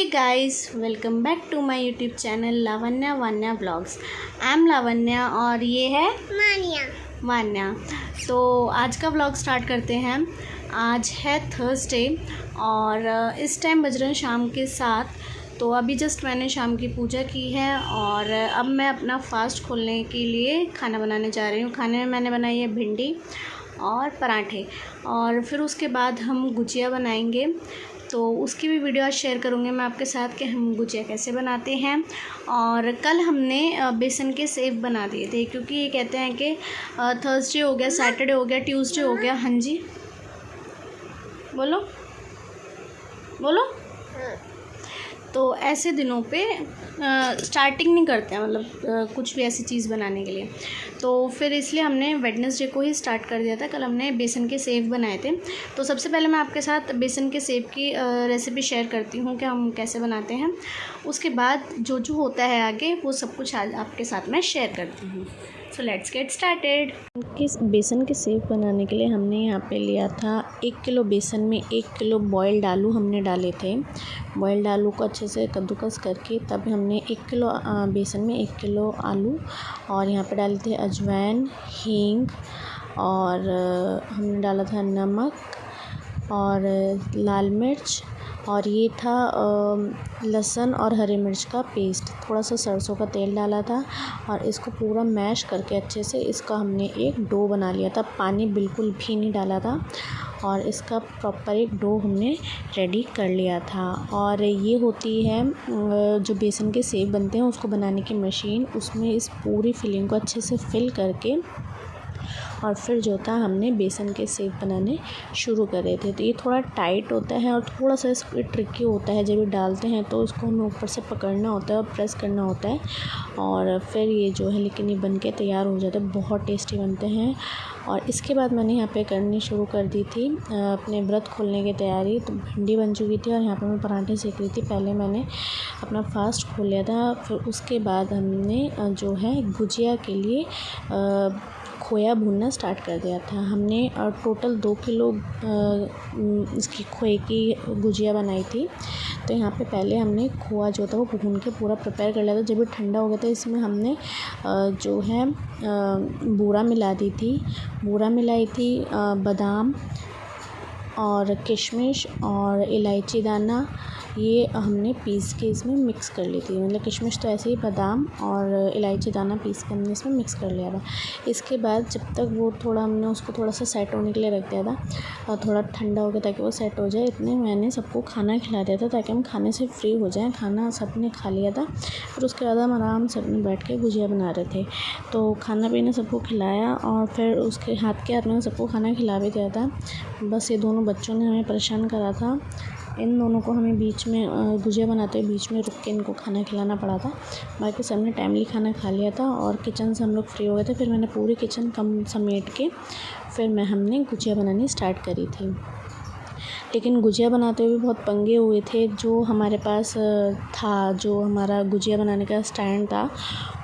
Guys, welcome back to my YouTube channel Lavanya Vanya blogs. I am Lavanya और ये है मान्या। तो आज का ब्लॉग स्टार्ट करते हैं। आज है थर्सडे और इस टाइम बज रहे हैं शाम के 7। तो अभी जस्ट मैंने शाम की पूजा की है और अब मैं अपना फास्ट खोलने के लिए खाना बनाने जा रही हूँ। खाने में मैंने बनाई है भिंडी और पराठे, और फिर उसके बाद हम गुजिया बनाएंगे। तो उसकी भी वीडियो आज शेयर करूँगी मैं आपके साथ कि हम गुजिया कैसे बनाते हैं। और कल हमने बेसन के सेव बना दिए थे, क्योंकि ये कहते हैं कि थर्सडे हो गया, सैटरडे हो गया, ट्यूसडे हो गया। हाँ जी, बोलो बोलो। तो ऐसे दिनों पे स्टार्टिंग नहीं करते हैं, मतलब कुछ भी ऐसी चीज़ बनाने के लिए। तो फिर इसलिए हमने वेडनेसडे को ही स्टार्ट कर दिया था। कल हमने बेसन के सेव बनाए थे। तो सबसे पहले मैं आपके साथ बेसन के सेव की रेसिपी शेयर करती हूँ कि हम कैसे बनाते हैं। उसके बाद जो जो होता है आगे वो सब कुछ आज आपके साथ मैं शेयर करती हूँ। So let's get started. बेसन के सेव बनाने के लिए हमने यहाँ पे लिया था 1 किलो बेसन में 1 किलो बॉइल्ड आलू हमने डाले थे। बॉइल्ड आलू को अच्छे से कद्दूकस करके तब हमने 1 किलो बेसन में 1 किलो आलू, और यहाँ पे डाले थे अजवाइन, हींग, और हमने डाला था नमक और लाल मिर्च, और ये था लहसुन और हरी मिर्च का पेस्ट। थोड़ा सा सरसों का तेल डाला था और इसको पूरा मैश करके अच्छे से इसका हमने एक डो बना लिया था। पानी बिल्कुल भी नहीं डाला था और इसका प्रॉपर एक डो हमने रेडी कर लिया था। और ये होती है जो बेसन के सेव बनते हैं उसको बनाने की मशीन। उसमें इस पूरी फिलिंग को अच्छे से फिल करके और फिर जो था हमने बेसन के सेव बनाने शुरू करे थे। तो ये थोड़ा टाइट होता है और थोड़ा सा इस पर ट्रिकी होता है। जब ये डालते हैं तो उसको हमें ऊपर से पकड़ना होता है और प्रेस करना होता है, और फिर ये जो है लेकिन ये बन के तैयार हो जाते हैं। बहुत टेस्टी बनते हैं। और इसके बाद मैंने यहाँ पे करनी शुरू कर दी थी अपने व्रत खोलने की तैयारी। तो भिंडी बन चुकी थी और यहाँ पे मैं पराठे सेक रही थी। पहले मैंने अपना फास्ट खोल लिया था, फिर उसके बाद हमने जो है गुजिया के लिए खोया भूनना स्टार्ट कर दिया था। हमने टोटल 2 किलो इसकी खोए की गुजिया बनाई थी। तो यहाँ पे पहले हमने खोआ जो था वो भून के पूरा प्रिपेयर कर लिया था। जब ये ठंडा हो गया था इसमें हमने जो है बूरा मिला दी थी, बूरा मिलाई थी, बादाम और किशमिश और इलायची दाना, ये हमने पीस के इसमें मिक्स कर ली थी। मतलब किशमिश तो ऐसे ही, बादाम और इलायची दाना पीस के हमने इसमें मिक्स कर लिया था। इसके बाद जब तक वो थोड़ा हमने उसको थोड़ा सा सेट होने के लिए रख दिया था और थोड़ा ठंडा हो गया ताकि वो सेट हो जाए। इतने मैंने सबको खाना खिला दिया था ताकि हम खाने से फ्री हो जाएं। खाना सबने खा लिया था। फिर उसके बाद हम आराम से अपने बैठ के गुजिया बना रहे थे। तो खाना पीना सबको खिलाया और फिर उसके हाथ के हाथ में सबको खाना खिला भी दिया था। बस ये दोनों बच्चों ने हमें परेशान करा था। इन दोनों को हमें बीच में गुजिया बनाते हुए बीच में रुक के इनको खाना खिलाना पड़ा था। बाकी सबने टाइमली खाना खा लिया था और किचन से हम लोग फ्री हो गए थे। फिर मैंने पूरी किचन कम समेट के फिर हमने गुजिया बनानी स्टार्ट करी थी। लेकिन गुजिया बनाते हुए भी बहुत पंगे हुए थे। जो हमारे पास था, जो हमारा गुजिया बनाने का स्टैंड था,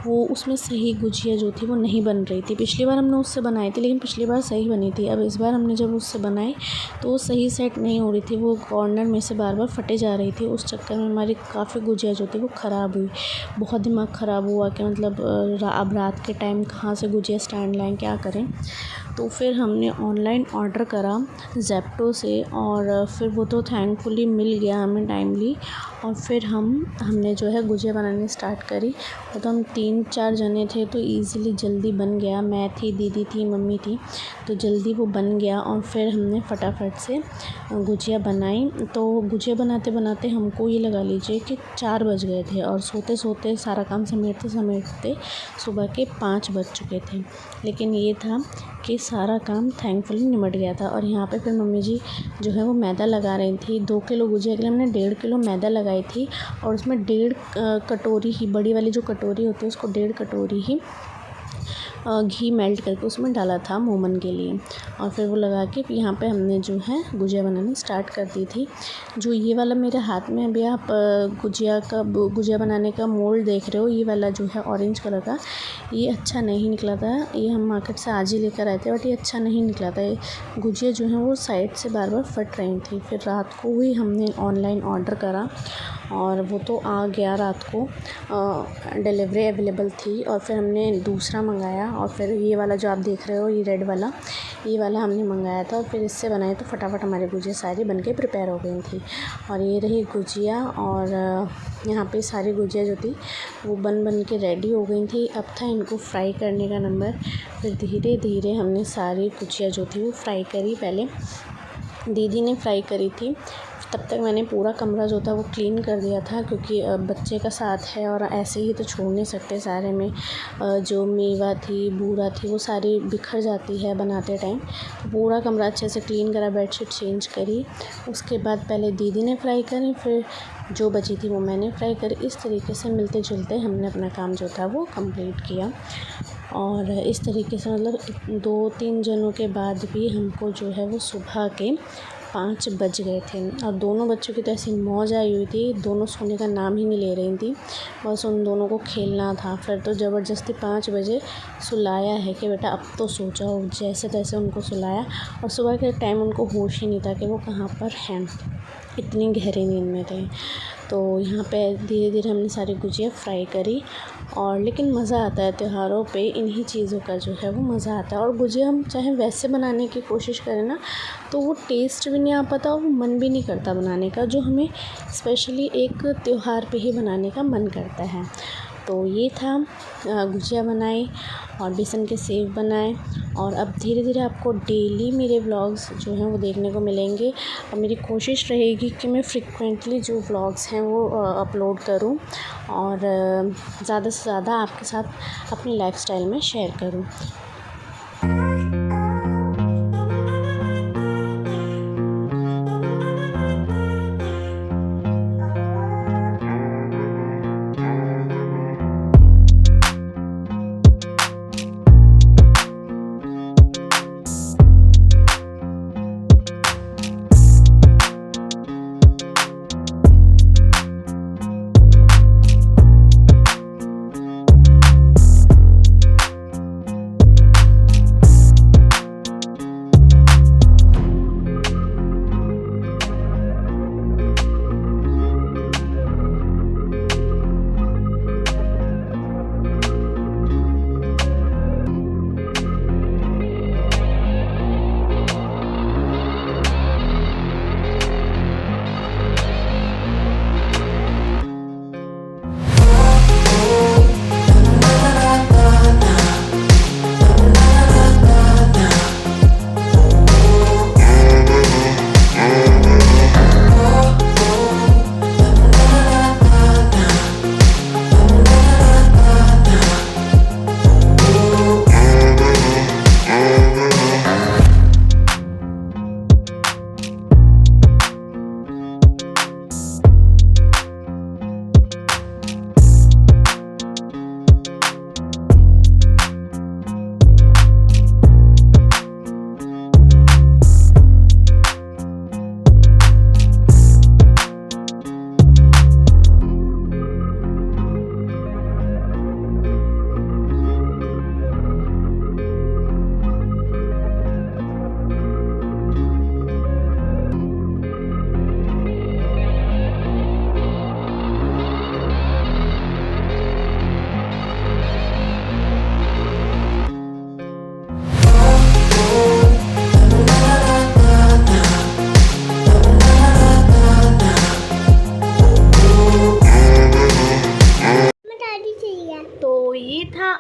वो उसमें सही गुजिया जो थी वो नहीं बन रही थी। पिछली बार हमने उससे बनाई थी लेकिन पिछली बार सही बनी थी। अब इस बार हमने जब उससे बनाई तो वो सही सेट नहीं हो रही थी। वो कॉर्नर में से बार बार फटे जा रही थी। उस चक्कर में हमारी काफ़ी गुजिया जो थी वो ख़राब हुई। बहुत दिमाग ख़राब हुआ कि मतलब अब रात के टाइम कहाँ से गुजिया स्टैंड लाएँ, क्या करें। तो फिर हमने ऑनलाइन ऑर्डर करा ज़ेप्टो से, और फिर वो तो थैंकफुली मिल गया हमें टाइमली। और फिर हमने जो है गुजिया बनानी स्टार्ट करी। वो तो हम 3-4 जने थे तो इजीली जल्दी बन गया। मैं थी, दीदी थी, मम्मी थी, तो जल्दी वो बन गया। और फिर हमने फटाफट से गुजिया बनाई। तो गुजिया बनाते बनाते हमको ये लगा लीजिए कि 4 बज गए थे, और सोते सोते सारा काम समेटते समेटते सुबह के 5 बज चुके थे। लेकिन ये था कि सारा काम थैंकफुली निपट गया था। और यहाँ पे फिर मम्मी जी जो है वो मैदा लगा रही थी। 2 किलो गुजिया के लिए हमने 1.5 किलो मैदा लगाई थी, और उसमें 1.5 कटोरी ही, बड़ी वाली जो कटोरी होती है उसको 1.5 कटोरी ही घी मेल्ट करके उसमें डाला था मोमन के लिए। और फिर वो लगा के यहाँ पे हमने जो है गुजिया बनानी स्टार्ट कर दी थी। जो ये वाला मेरे हाथ में अभी आप गुजिया बनाने का मोल्ड देख रहे हो, ये वाला जो है ऑरेंज कलर का, ये अच्छा नहीं निकला था। ये हम मार्केट से आज ही लेकर आए थे, बट ये अच्छा नहीं निकला था। ये गुजिया जो है वो साइड से बार बार फट रही थी। फिर रात को ही हमने ऑनलाइन ऑर्डर करा और वो तो आ गया रात को, डिलीवरी अवेलेबल थी। और फिर हमने दूसरा मंगाया और फिर ये वाला जो आप देख रहे हो ये रेड वाला, ये वाला हमने मंगाया था और फिर इससे बनाए तो फटाफट हमारी गुजिया सारी बनके प्रिपेयर हो गई थी। और ये रही गुजिया और यहाँ पे सारी गुजिया जो थी वो बन के रेडी हो गई थी। अब था इनको फ्राई करने का नंबर। फिर धीरे धीरे हमने सारी गुजिया जो थी वो फ्राई करी। पहले दीदी ने फ्राई करी थी, तब तक मैंने पूरा कमरा जो था वो क्लीन कर दिया था, क्योंकि बच्चे का साथ है और ऐसे ही तो छोड़ नहीं सकते। सारे में जो मेवा थी, बूरा थी, वो सारी बिखर जाती है बनाते टाइम। तो पूरा कमरा अच्छे से क्लीन करा, बेडशीट चेंज करी। उसके बाद पहले दीदी ने फ्राई करी, फिर जो बची थी वो मैंने फ्राई करी। इस तरीके से मिलते जुलते हमने अपना काम जो था वो कंप्लीट किया। और इस तरीके से मतलब 2-3 जनों के बाद भी हमको जो है वो सुबह के 5 बज गए थे। और दोनों बच्चों की तो ऐसी मौज आई हुई थी, दोनों सोने का नाम ही नहीं ले रही थी, बस उन दोनों को खेलना था। फिर तो ज़बरदस्ती 5 बजे सुलाया है कि बेटा अब तो सो जाओ, जैसे तैसे उनको सुलाया। और सुबह के टाइम उनको होश ही नहीं था कि वो कहाँ पर हैं, इतनी गहरी नींद में थे। तो यहाँ पे धीरे धीरे हमने सारी गुजिया फ्राई करी। और लेकिन मज़ा आता है त्योहारों पे, इन्हीं चीज़ों का जो है वो मज़ा आता है। और गुजिया हम चाहे वैसे बनाने की कोशिश करें ना तो वो टेस्ट भी नहीं आ पाता और वो मन भी नहीं करता बनाने का, जो हमें स्पेशली एक त्यौहार पे ही बनाने का मन करता है। तो ये था, गुजिया बनाई और बेसन के सेव बनाए। और अब धीरे धीरे आपको डेली मेरे व्लॉग्स जो हैं वो देखने को मिलेंगे। और मेरी कोशिश रहेगी कि मैं फ्रिक्वेंटली जो व्लॉग्स हैं वो अपलोड करूं और ज़्यादा से ज़्यादा आपके साथ अपनी लाइफस्टाइल में शेयर करूं।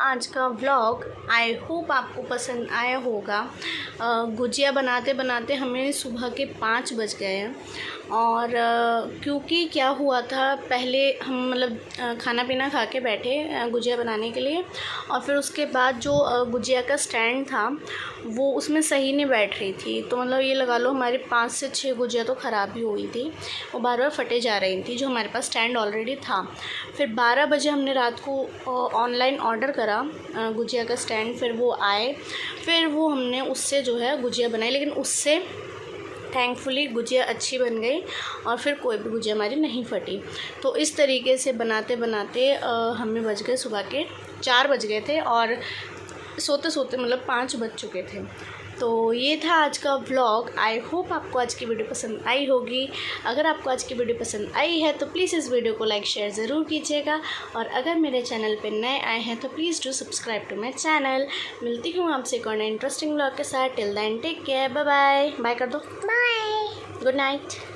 आज का व्लॉग आई होप आपको पसंद आया होगा। गुजिया बनाते बनाते हमें सुबह के 5 बज गए हैं। और क्योंकि क्या हुआ था, पहले हम मतलब खाना पीना खा के बैठे गुजिया बनाने के लिए, और फिर उसके बाद जो गुजिया का स्टैंड था वो उसमें सही नहीं बैठ रही थी। तो मतलब ये लगा लो हमारे 5 से 6 गुजिया तो ख़राब ही हुई थी, वो बार बार फटे जा रही थी, जो हमारे पास स्टैंड ऑलरेडी था। फिर 12 बजे हमने रात को ऑनलाइन ऑर्डर करा गुजिया का स्टैंड, फिर वो आए, फिर वो हमने उससे जो है गुजिया बनाई। लेकिन उससे थैंकफुली गुजिया अच्छी बन गई और फिर कोई भी गुजिया हमारी नहीं फटी। तो इस तरीके से बनाते बनाते हमें बज गए सुबह के 4 बज गए थे, और सोते सोते मतलब 5 बज चुके थे। तो ये था आज का व्लॉग। आई होप आपको आज की वीडियो पसंद आई होगी। अगर आपको आज की वीडियो पसंद आई है तो प्लीज़ इस वीडियो को लाइक शेयर ज़रूर कीजिएगा, और अगर मेरे चैनल पर नए आए हैं तो please do subscribe to my channel. मिलती हूँ आपसे एक और नए इंटरेस्टिंग व्लॉग के साथ। Till then take care, bye bye. Bye कर दो, बाय, गुड नाइट।